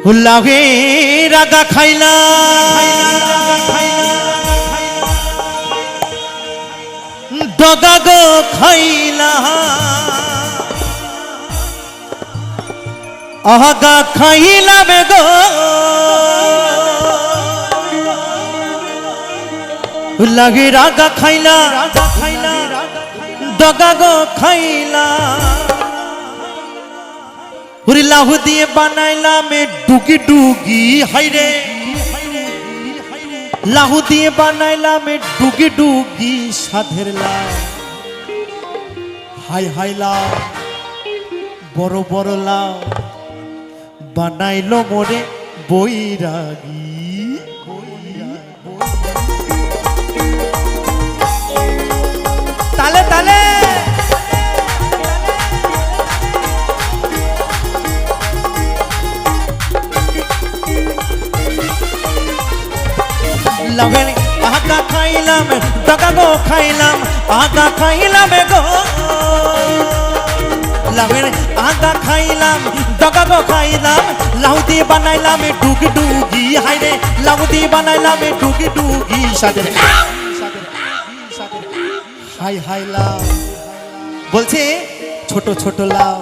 লাগে রাগা খাইলা দগা গো খাইলা আগা খাইলা বেগো লাগে রাগা খাইলা দগা গো খাইলা লাহু দিয়ে বানাইলাম ডুগি ডুগি হাইরে লাহু দিয়ে বানাইলাম ডুগি ডুগি সাধের লাউ হাই হাই লাউ বড় বড় লাউ বানাইলো মোরে বৈরাগী তালে তালে লাভের আগা খাইলাম দগা গো খাইলাম আগা খাইলাম গো লাভের আগা খাইলাম দগা গো খাইলাম লাউ দিয়ে বানাইলাম ডুগি ডুগি হাইরে লাউ দিয়ে বানাইলাম ডুগি ডুগি সাদের হাই হাই লাউ বলছে ছোট ছোট লাউ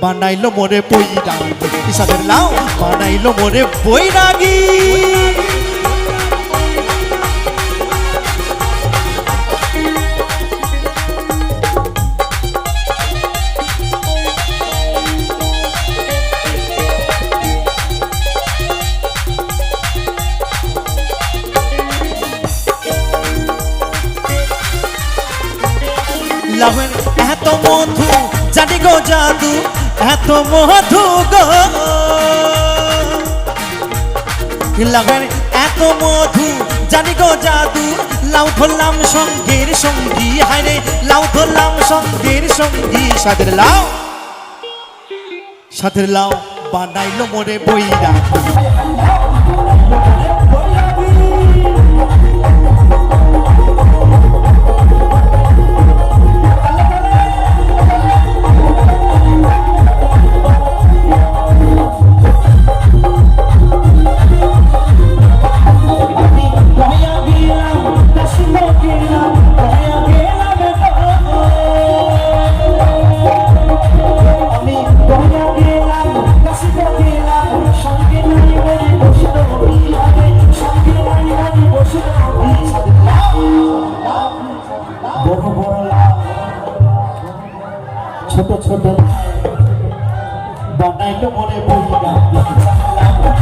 বানাইলো মোরে বৈরাগী সাদের লাউ বানাইলো মোরে বৈরাগী লাভের এত মধু জানি গো জাদু এত মধু গো লাভের এত মধু জানি গো জাদু লাউ ধরলাম সঙ্গের সঙ্গী হায়রে লাউ ধরলাম সঙ্গের সঙ্গী সাদের লাউ বানাইলো মোরে বৈরাগী ছোট ছোট বানাইলো মোরে বৈরাগী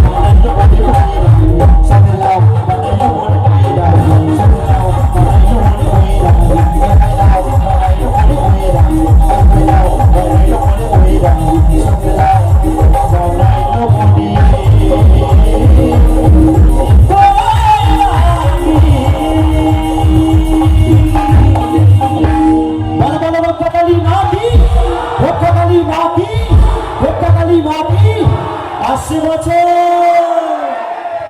বানাইলো মোরে বৈরাগী সাদের লাউ বানাইলো মোরে বৈরাগী সাদের লাউ বানাইলো মোরে বৈরাগী লাউ বানাইলো মোরে বৈরাগী সাদের লাউ বানাইলো মোরে বৈরাগী সাদের লাউ বানাইলো মোরে আসছে বছর